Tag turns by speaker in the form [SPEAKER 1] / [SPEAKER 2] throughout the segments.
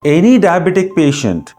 [SPEAKER 1] Any diabetic patient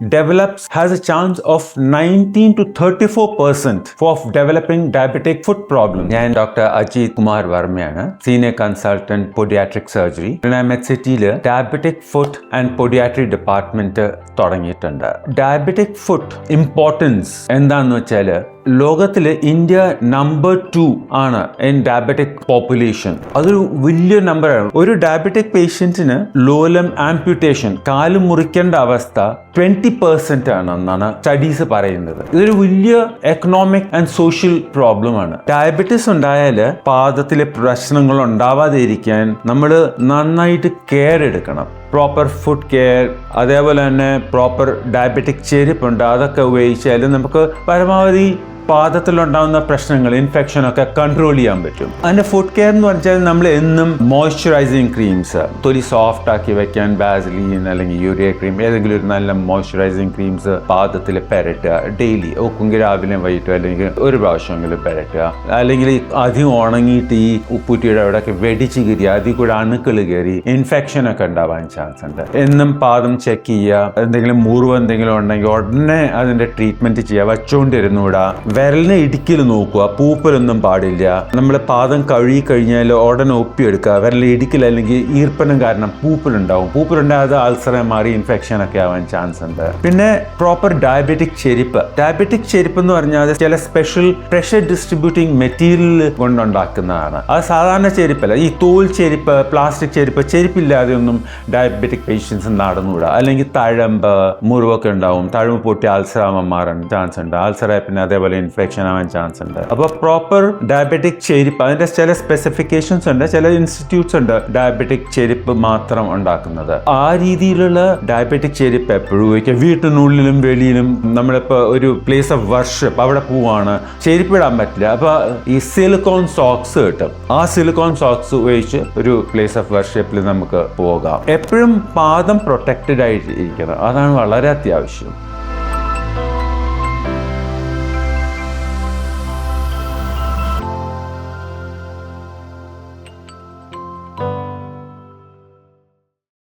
[SPEAKER 1] has a chance of 19 to 34% of developing diabetic foot problem. ഞാൻ doctor Ajith Kumar വർമ്മയാണ്, senior consultant podiatric surgery. മെഡ്സിറ്റിയിൽ diabetic foot and podiatry department തുടങ്ങിയിട്ടുണ്ട്. Diabetic foot importance എന്താണെന്ന് വെച്ചാൽ ലോകത്തിൽ India number 2 ആണ് in diabetic population. അതൊരു വലിയ നമ്പറാണ്. ഒരു ഡയബറ്റിക് പേഷ്യന്റിന് ലോലം ആംപ്യൂട്ടേഷൻ, കാല് മുറിക്കേണ്ട അവസ്ഥ 20% ആണെന്നാണ് സ്റ്റഡീസ് പറയുന്നത്. ഇതൊരു വലിയ എക്കണോമിക് ആൻഡ് സോഷ്യൽ പ്രോബ്ലം ആണ്. ഡയബറ്റിസ് ഉണ്ടായാൽ പാദത്തിലെ പ്രശ്നങ്ങൾ ഉണ്ടാവാതിരിക്കാൻ നമ്മൾ നന്നായിട്ട് കെയർ എടുക്കണം. പ്രോപ്പർ ഫുഡ് കെയർ, അതേപോലെ തന്നെ പ്രോപ്പർ ഡയബറ്റിക് ചെരുപ്പുണ്ട്, അതൊക്കെ ഉപയോഗിച്ചാൽ നമുക്ക് പരമാവധി പാദത്തിലുണ്ടാകുന്ന പ്രശ്നങ്ങൾ, ഇൻഫെക്ഷനൊക്കെ കൺട്രോൾ ചെയ്യാൻ പറ്റും. അതിൻ്റെ ഫുഡ് കെയർ എന്ന് പറഞ്ഞാൽ നമ്മൾ എന്നും മോയ്സ്ചറൈസിങ് ക്രീംസ്, തൊലി സോഫ്റ്റ് ആക്കി വെക്കാൻ വാസലീൻ അല്ലെങ്കിൽ യൂറിയ ക്രീം, ഏതെങ്കിലും ഒരു നല്ല മോയ്സ്ചറൈസിങ് ക്രീംസ് പാദത്തിൽ പെരട്ടുക. ഡെയിലി ഒക്കെങ്കിൽ രാവിലെ വൈകിട്ടോ അല്ലെങ്കിൽ ഒരു പ്രാവശ്യമെങ്കിലും പെരട്ടുക. അല്ലെങ്കിൽ അധികം ഉണങ്ങിയിട്ട് ഈ ഉപ്പൂറ്റിയുടെ അവിടെയൊക്കെ വെടിച്ച് കയറി അതിൽ കൂടെ അണുക്കൾ കയറി ഇൻഫെക്ഷനൊക്കെ ഉണ്ടാവാൻ ചാൻസ് ഉണ്ട്. എന്നും പാദം ചെക്ക് ചെയ്യുക. എന്തെങ്കിലും മുറിവ് എന്തെങ്കിലും ഉണ്ടെങ്കിൽ ഉടനെ അതിൻ്റെ ട്രീറ്റ്മെൻറ്റ് ചെയ്യുക. വച്ചുകൊണ്ടിരുന്നൂടാ. വിരലിനെ ഇടുക്കിൽ നോക്കുക, പൂപ്പലൊന്നും പാടില്ല. നമ്മൾ പാദം കഴുകി കഴിഞ്ഞാൽ ഉടനെ ഒപ്പിയെടുക്കുക. വിരലിൽ ഇടുക്കിൽ അല്ലെങ്കിൽ ഈർപ്പനം കാരണം പൂപ്പലുണ്ടാവും. പൂപ്പലുണ്ടായാൽ അത് അൾസറെ മാറി ഇൻഫെക്ഷൻ ഒക്കെ ആവാൻ ചാൻസ് ഉണ്ട്. പിന്നെ പ്രോപ്പർ ഡയബറ്റിക് ചെരുപ്പ്. ഡയബറ്റിക് ചെരുപ്പ് എന്ന് പറഞ്ഞാൽ ചില സ്പെഷ്യൽ പ്രഷർ ഡിസ്ട്രിബ്യൂട്ടിംഗ് മെറ്റീരിയൽ കൊണ്ടുണ്ടാക്കുന്നതാണ്. അത് സാധാരണ ചെരുപ്പല്ല. ഈ തോൽ ചെരുപ്പ്, പ്ലാസ്റ്റിക് ചെരുപ്പ്, ചെരുപ്പില്ലാതെ ഒന്നും ഡയബറ്റിക് പേഷ്യൻസ് നടന്നുകൂടാ. അല്ലെങ്കിൽ തഴമ്പ്, മുറിവൊക്കെ ഉണ്ടാവും. തഴമ്പ് പൊട്ടി അൾസർ ആവാൻ മാറാൻ ചാൻസ് ഉണ്ട്. അൾസറെ പിന്നെ അതേപോലെ ഇൻഫെക്ഷൻ ആവാൻ ചാൻസ് ഉണ്ട്. അപ്പോൾ പ്രോപ്പർ ഡയബറ്റിക് ചെരുപ്പ്, അതിന്റെ ചില സ്പെസിഫിക്കേഷൻസ് ഉണ്ട്. ചില ഇൻസ്റ്റിറ്റ്യൂട്ട്സ് ഉണ്ട് ഡയബറ്റിക് ചെരുപ്പ് മാത്രം ഉണ്ടാക്കുന്നത്. ആ രീതിയിലുള്ള ഡയബറ്റിക് ചെരുപ്പ് എപ്പോഴും ഉപയോഗിക്കുക. വീട്ടിനുള്ളിലും വെളിയിലും നമ്മളിപ്പോൾ ഒരു പ്ലേസ് ഓഫ് വർഷിപ്പ് അവിടെ പോവാണ്, ചെരുപ്പ് ഇടാൻ പറ്റില്ല. അപ്പോൾ ഈ സിലിക്കോൺ സോക്സ് കിട്ടും. ആ സിലിക്കോൺ സോക്സ് ഉപയോഗിച്ച് ഒരു പ്ലേസ് ഓഫ് വർഷിപ്പിൽ നമുക്ക് പോകാം. എപ്പോഴും പാദം പ്രൊട്ടക്റ്റഡ് ആയിട്ട് ഇരിക്കണം. അതാണ് വളരെ അത്യാവശ്യം.